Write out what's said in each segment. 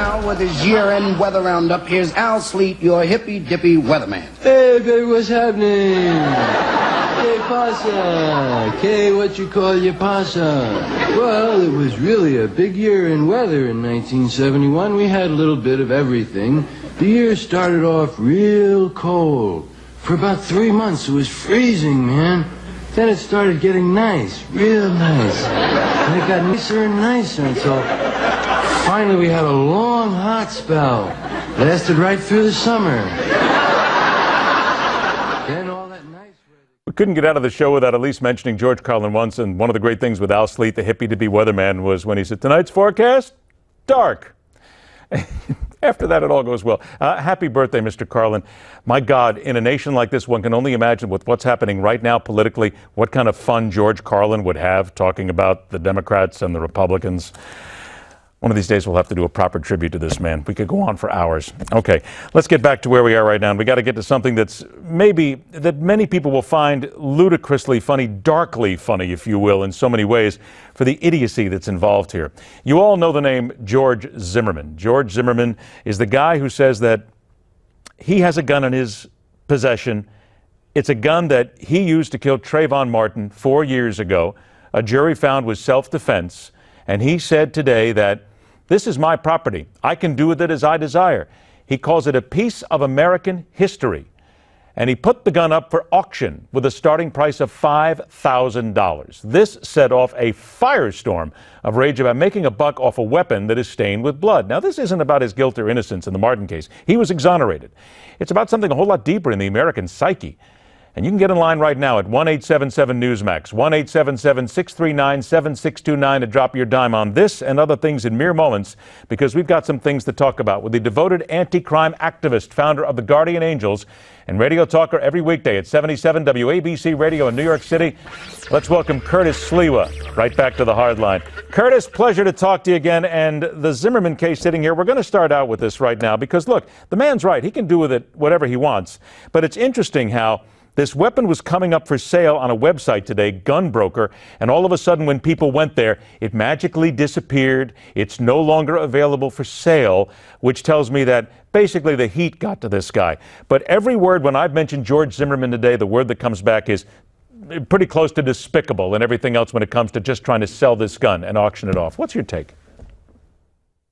now with his year-end weather roundup. Here's Al Sleet, your hippy-dippy weatherman. Hey, baby, what's happening? Hey, pasa. Okay, what you call your pasa? Well, it was really a big year in weather in 1971. We had a little bit of everything. The year started off real cold. For about 3 months, it was freezing, man. Then it started getting nice, real nice. And it got nicer and nicer until finally we had a long hot spell. Lasted right through the summer. Then all that nice weather. We couldn't get out of the show without at least mentioning George Carlin once, and one of the great things with Al Sleet, the hippie-dippy weatherman, was when he said, tonight's forecast, dark. After that, it all goes well. Happy birthday, Mr. Carlin. My God, in a nation like this, one can only imagine with what's happening right now politically, what kind of fun George Carlin would have talking about the Democrats and the Republicans. One of these days, we'll have to do a proper tribute to this man. We could go on for hours. Okay, let's get back to where we are right now. And we got to get to something that many people will find ludicrously funny, darkly funny, if you will, in so many ways, for the idiocy that's involved here. You all know the name George Zimmerman. George Zimmerman is the guy who says that he has a gun in his possession. It's a gun that he used to kill Trayvon Martin 4 years ago. A jury found was self-defense. And he said today that this is my property. I can do with it as I desire. He calls it a piece of American history. And he put the gun up for auction with a starting price of $5,000. This set off a firestorm of rage about making a buck off a weapon that is stained with blood. Now, this isn't about his guilt or innocence in the Martin case. He was exonerated. It's about something a whole lot deeper in the American psyche. And you can get in line right now at 1-877-NEWSMAX, 1-877-639-7629 to drop your dime on this and other things in mere moments, because we've got some things to talk about with the devoted anti-crime activist, founder of the Guardian Angels, and radio talker every weekday at 77 WABC Radio in New York City. Let's welcome Curtis Sliwa right back to the hard line. Curtis, pleasure to talk to you again. And the Zimmerman case sitting here, we're going to start out with this right now because, look, the man's right. He can do with it whatever he wants. But it's interesting how this weapon was coming up for sale on a website today, Gunbroker, and all of a sudden when people went there, it magically disappeared. It's no longer available for sale, which tells me that basically the heat got to this guy. But every word, when I've mentioned George Zimmerman today, the word that comes back is pretty close to despicable and everything else when it comes to just trying to sell this gun and auction it off. What's your take?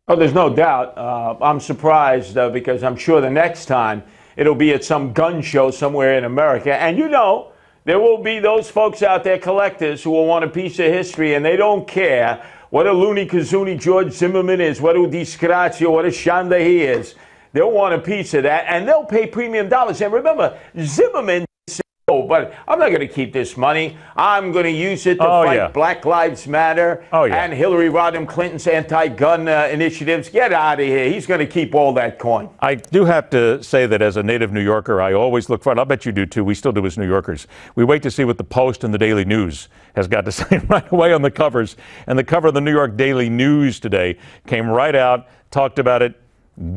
Oh, there's no doubt. I'm surprised because I'm sure the next time it'll be at some gun show somewhere in America. And you know, there will be those folks out there, collectors, who will want a piece of history, and they don't care what a loony kazoonie George Zimmerman is, what a disgrazio, what a shanda he is. They'll want a piece of that, and they'll pay premium dollars. And remember, Zimmerman said, oh, but I'm not going to keep this money. I'm going to use it to fight Black Lives Matter and Hillary Rodham Clinton's anti-gun initiatives. Get out of here. He's going to keep all that coin. I do have to say that as a native New Yorker, I always look for it. I'll bet you do too. We still do as New Yorkers. We wait to see what the Post and the Daily News has got to say right away on the covers. And the cover of the New York Daily News today came right out, talked about it.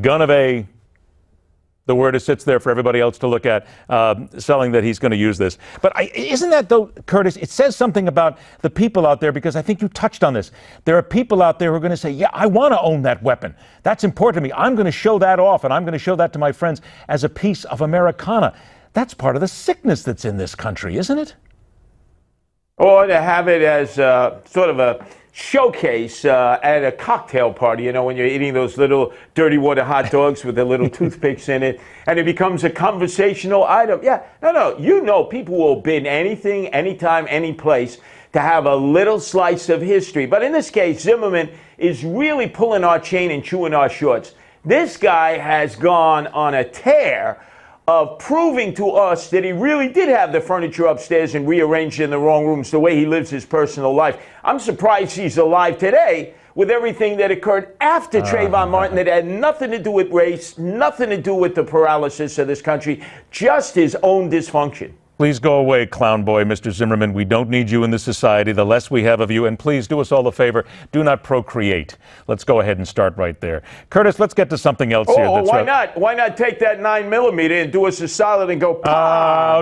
Gun of A. The word sits there for everybody else to look at, selling that he's going to use this. But isn't that, though, Curtis, it says something about the people out there, because I think you touched on this. There are people out there who are going to say, yeah, I want to own that weapon. That's important to me. I'm going to show that off, and I'm going to show that to my friends as a piece of Americana. That's part of the sickness that's in this country, isn't it? Or to have it as sort of a showcase at a cocktail party, you know, when you're eating those little dirty water hot dogs with the little toothpicks in it, and it becomes a conversational item. Yeah, no, you know, people will bid anything, anytime, any place to have a little slice of history. But in this case, Zimmerman is really pulling our chain and chewing our shorts. This guy has gone on a tear of proving to us that he really did have the furniture upstairs and rearranged in the wrong rooms, the way he lives his personal life. I'm surprised he's alive today with everything that occurred after Trayvon Martin that had nothing to do with race, nothing to do with the paralysis of this country, just his own dysfunction. Please go away, clown boy, Mr. Zimmerman. We don't need you in the society. The less we have of you, and please do us all a favor. Do not procreate. Let's go ahead and start right there. Curtis, let's get to something else here. Why not? Why not take that 9mm and do us a solid and go,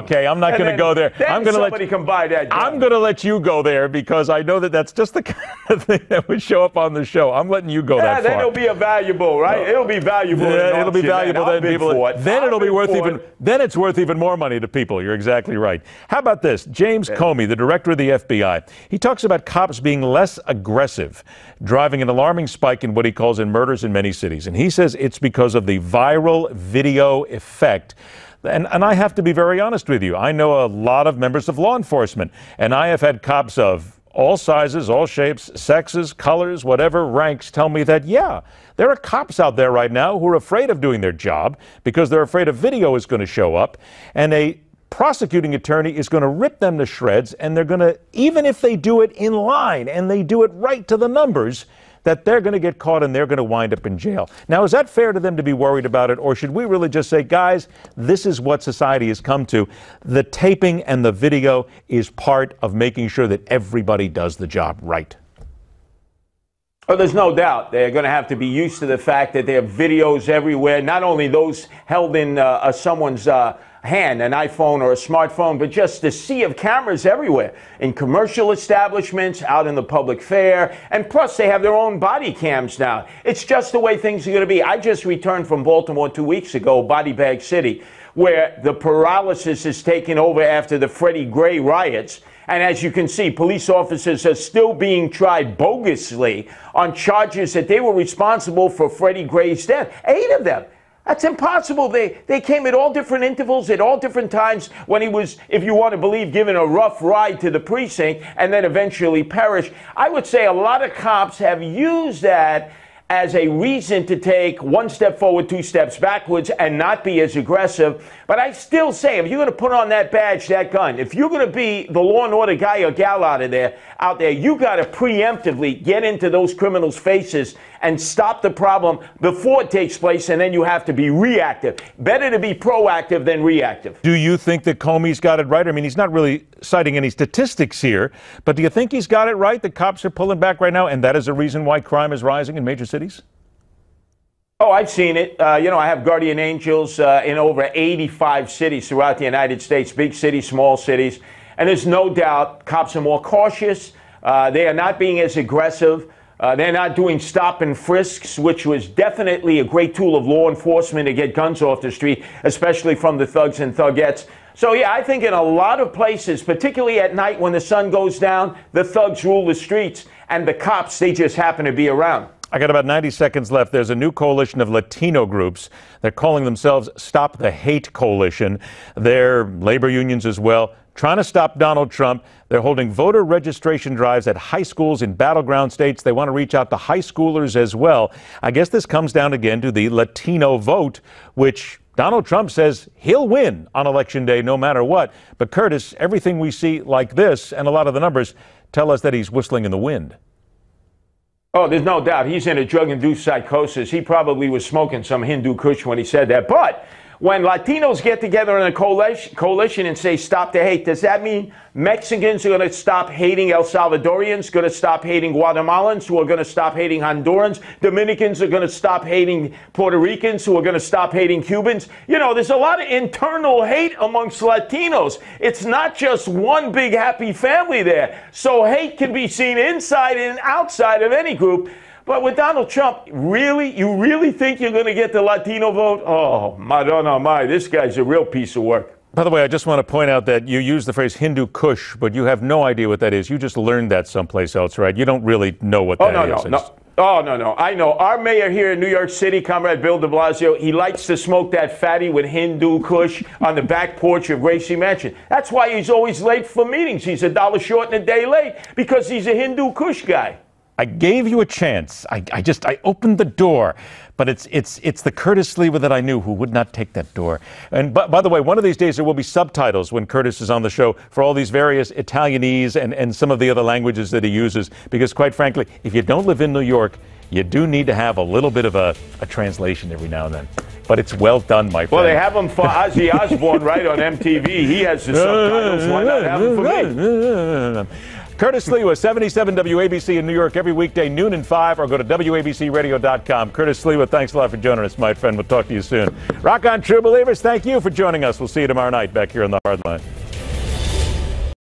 okay, I'm not going to go there. I'm going to somebody can buy that gun. I'm going to let you go there because I know that that's just the kind of thing that would show up on the show. I'm letting you go that far. Then it'll be valuable, right? It'll be valuable. Yeah, it'll be valuable. Then it'll be worth even. Then it's worth even more money to people. You're exactly right. How about this? James Comey, the director of the FBI, he talks about cops being less aggressive, driving an alarming spike in what he calls in murders in many cities. And he says it's because of the viral video effect. And I have to be very honest with you. I know a lot of members of law enforcement, and I have had cops of all sizes, all shapes, sexes, colors, whatever ranks tell me that, yeah, there are cops out there right now who are afraid of doing their job because they're afraid a video is going to show up and a prosecuting attorney is going to rip them to shreds, and they're going to, even if they do it in line and they do it right to the numbers, that they're going to get caught and they're going to wind up in jail. Now, is that fair to them to be worried about it, or should we really just say, guys, this is what society has come to. The taping and the video is part of making sure that everybody does the job right? Oh, there's no doubt they're going to have to be used to the fact that there are videos everywhere, not only those held in someone's hand, an iPhone or a smartphone, but just the sea of cameras everywhere in commercial establishments, out in the public fare, and plus they have their own body cams now. It's just the way things are going to be. I just returned from Baltimore 2 weeks ago, Body Bag City, where the paralysis is taken over after the Freddie Gray riots. And as you can see, police officers are still being tried bogusly on charges that they were responsible for Freddie Gray's death. 8 of them. That's impossible. They came at all different intervals, at all different times, when he was, if you want to believe, given a rough ride to the precinct and then eventually perished. I would say a lot of cops have used that as a reason to take 1 step forward, 2 steps backwards, and not be as aggressive. But I still say, if you're going to put on that badge, that gun, if you're going to be the law and order guy or gal out there, you got to preemptively get into those criminals' faces and stop the problem before it takes place, and then you have to be reactive. Better to be proactive than reactive. Do you think that Comey's got it right? I mean, he's not really citing any statistics here, but do you think he's got it right? The cops are pulling back right now, and that is a reason why crime is rising in major cities? Oh, I've seen it. I have guardian angels in over 85 cities throughout the United States, big cities, small cities. And there's no doubt cops are more cautious. They are not being as aggressive. They're not doing stop and frisks, which was definitely a great tool of law enforcement to get guns off the street, especially from the thugs and thugettes. So, yeah, I think in a lot of places, particularly at night when the sun goes down, the thugs rule the streets, and the cops, they just happen to be around. I got about 90 seconds left. There's a new coalition of Latino groups. They're calling themselves Stop the Hate Coalition. They're labor unions as well, trying to stop Donald Trump. They're holding voter registration drives at high schools in battleground states. They want to reach out to high schoolers as well. I guess this comes down again to the Latino vote, which Donald Trump says he'll win on Election Day no matter what. But Curtis, everything we see like this and a lot of the numbers tell us that he's whistling in the wind. Oh, there's no doubt. He's in a drug-induced psychosis. He probably was smoking some Hindu Kush when he said that. But when Latinos get together in a coalition and say stop the hate, does that mean Mexicans are going to stop hating El Salvadorians, going to stop hating Guatemalans, who are going to stop hating Hondurans? Dominicans are going to stop hating Puerto Ricans, who are going to stop hating Cubans? You know, there's a lot of internal hate amongst Latinos. It's not just one big happy family there. So hate can be seen inside and outside of any group. But with Donald Trump, really? You really think you're going to get the Latino vote? Oh, Madonna my, this guy's a real piece of work. By the way, I just want to point out that you use the phrase Hindu Kush, but you have no idea what that is. You just learned that someplace else, right? You don't really know what that is. No. I know. Our mayor here in New York City, Comrade Bill de Blasio, he likes to smoke that fatty with Hindu Kush on the back porch of Gracie Mansion. That's why he's always late for meetings. He's $1 short and a day late because he's a Hindu Kush guy. I gave you a chance. I opened the door, but it's the Curtis Sliwa that I knew who would not take that door. And by the way, one of these days there will be subtitles when Curtis is on the show for all these various Italianese and some of the other languages that he uses, because quite frankly, if you don't live in New York, you do need to have a little bit of a translation every now and then. But it's well done, my friend. Well, they have them for Ozzy Osbourne right on MTV. He has the subtitles. Why not have them for me? Curtis Sliwa, 77 WABC in New York, every weekday, noon and 5, or go to WABCRadio.com. Curtis Sliwa, thanks a lot for joining us, my friend. We'll talk to you soon. Rock on, true believers. Thank you for joining us. We'll see you tomorrow night back here on The Hard Line.